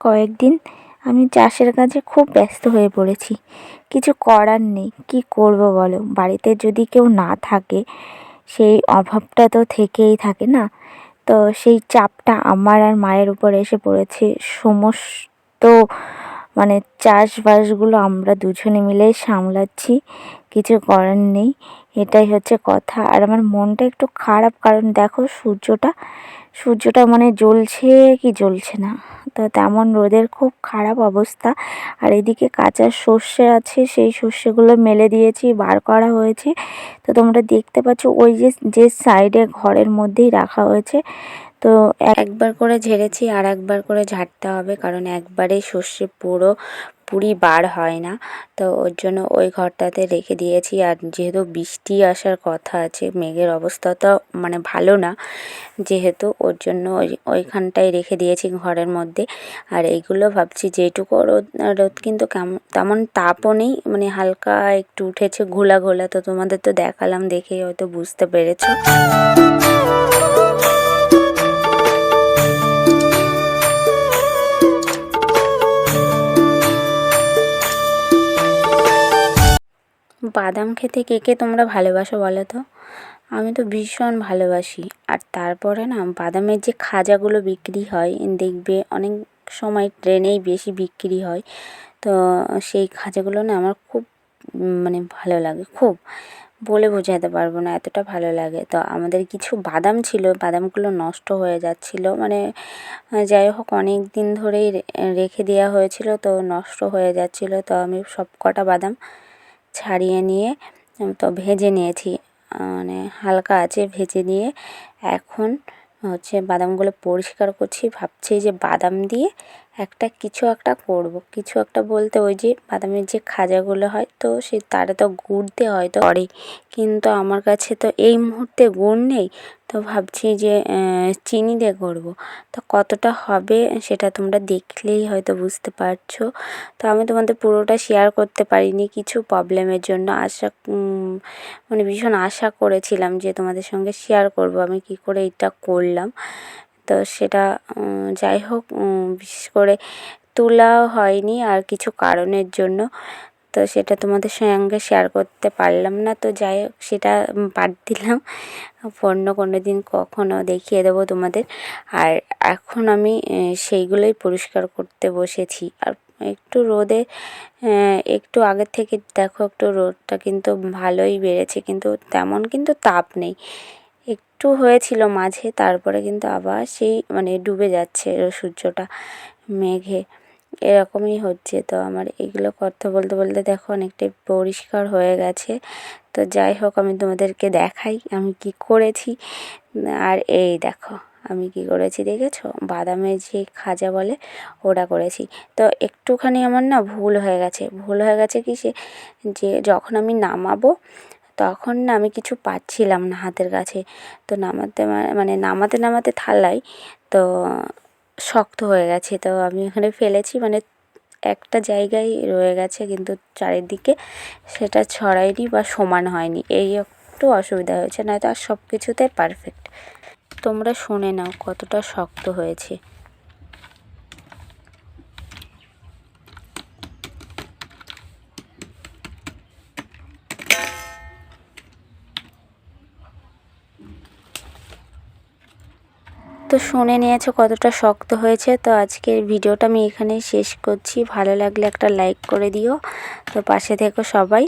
কয়েকদিন আমি চাষের কাজে খুব ব্যস্ত হয়ে পড়েছি। কিছু করার নেই, কি করব বলো? বাড়িতে যদি কেউ না থাকে সেই অভাবটা তো থেকেই থাকে না? তো সেই চাপটা আমার আর মায়ের উপর এসে পড়েছে। সমস্ত মানে চাষবাসগুলো আমরা দুজনে মিলেই সামলাচ্ছি, কিছু করার নেই, এটাই হচ্ছে কথা। আর আমার মনটা একটু খারাপ, কারণ দেখো সূর্যটা মানে জ্বলছে কি জ্বলছে না। তো তেমন রোদের খুব খারাপ অবস্থা। আর এদিকে কাঁচা সর্ষে আছে, সেই সর্ষেগুলো মেলে দিয়েছি, বার করা হয়েছে। তো তোমরা দেখতে পাচ্ছ ওই যে সাইডে ঘরের মধ্যেই রাখা হয়েছে। তো একবার করে ঝেড়েছি, আর একবার করে ঝাড়তে হবে, কারণ একবারেই সর্ষে পুরি বার হয় না। তো ওর জন্য ওই ঘরটাতে রেখে দিয়েছি। আর যেহেতু বৃষ্টি আসার কথা আছে, মেঘের অবস্থাটা মানে ভালো না, যেহেতু ওর জন্য ওইখানটায় রেখে দিয়েছি ঘরের মধ্যে। আর এইগুলো ভাবছি যেটুকু রোদ কিন্তু তেমন তাপও নেই, মানে হালকা একটু উঠেছে, ঘোলা ঘোলা। তো তোমাদের তো দেখালাম, দেখেই হয়তো বুঝতে পেরেছো। বাদাম খেতে কে কে তোমরা ভালোবাসো বলো তো? আমি তো ভীষণ ভালোবাসি। আর তারপরে না, বাদামের যে খাজাগুলো বিক্রি হয়, দেখবে অনেক সময় ট্রেনেই বেশি বিক্রি হয়। তো সেই খাজাগুলো না আমার খুব মানে ভালো লাগে, খুব বলে বোঝাতে পারবো না, এতটা ভালো লাগে। তো আমাদের কিছু বাদাম ছিল, বাদামগুলো নষ্ট হয়ে যাচ্ছিল, মানে যাই হোক অনেক দিন ধরেই রেখে দেওয়া হয়েছিল, তো নষ্ট হয়ে যাচ্ছিল। তো আমি সব কটা বাদাম ছাড়িয়ে নিয়ে তো ভেজে নিয়েছি, মানে হালকা আছে ভেজে নিয়ে এখন হচ্ছে বাদামগুলো পরিষ্কার করছি। ভাবছি যে বাদাম দিয়ে কিছু একটা করব। কিছু একটা বলতে ওই যে বাদামের যে খাজাগুলো হয়, তো তারা তো গুড় দিয়ে হয়তো করে, কিন্তু আমার কাছে তো এই মুহূর্তে গুড় নেই। তো ভাবছি যে চিনি দিয়ে করব। তো কতটা হবে সেটা তোমরা দেখলেই হয়তো বুঝতে পারছো। তো আমি তোমাদের পুরোটা শেয়ার করতে পারিনি কিছু প্রবলেমের জন্য। মানে ভীষণ আশা করেছিলাম যে তোমাদের সঙ্গে শেয়ার করব আমি কি করে এটা করলাম। তো সেটা যাই হোক, বিশেষ করে তোলাও হয়নি আর কিছু কারণের জন্য। তো সেটা তোমাদের সঙ্গে শেয়ার করতে পারলাম না। তো যাই হোক, সেটা বাদ দিলাম, অন্য কোনো দিন কখনো দেখিয়ে দেবো তোমাদের। আর এখন আমি সেইগুলোই পরিষ্কার করতে বসেছি। আর একটু রোদে একটু আগের থেকে দেখো, একটু রোদটা কিন্তু ভালোই বেড়েছে, কিন্তু তেমন কিন্তু তাপ নেই। একটু হয়েছিল মাঝে, তারপরে কিন্তু আবার সেই মানে ডুবে যাচ্ছে সূর্যটা মেঘে, এরকমই হচ্ছে। তো আমার এগুলো কথা বলতে বলতে দেখো অনেকটাই পরিষ্কার হয়ে গেছে। তো যাই হোক, আমি তোমাদেরকে দেখাই আমি কি করেছি। আর এই দেখো আমি কি করেছি দেখেছো? বাদামের যে খাজা বলে ওটা করেছি। তো একটুখানি আমার না ভুল হয়ে গেছে কিসে, যে যখন আমি নামাবো তখন না আমি কিছু পাচ্ছিলাম না হাতের কাছে। তো নামাতে থালায় তো শক্ত হয়ে গেছে। তো আমি ওখানে ফেলেছি, মানে একটা জায়গায় রয়ে গেছে, কিন্তু চারিদিকে সেটা ছড়ায়নি বা সমান হয়নি, এই একটু অসুবিধা হয়েছে, নয়তো আর সব কিছুতে পারফেক্ট। তোমরা শুনে নাও কতটা শক্ত হয়েছে। তো শুনে নিয়েছো কতটা শক্ত হয়েছে। তো আজকের ভিডিওটা আমি এখানেই শেষ করছি। ভালো লাগলে একটা লাইক করে দিও। তো পাশে থেকো সবাই।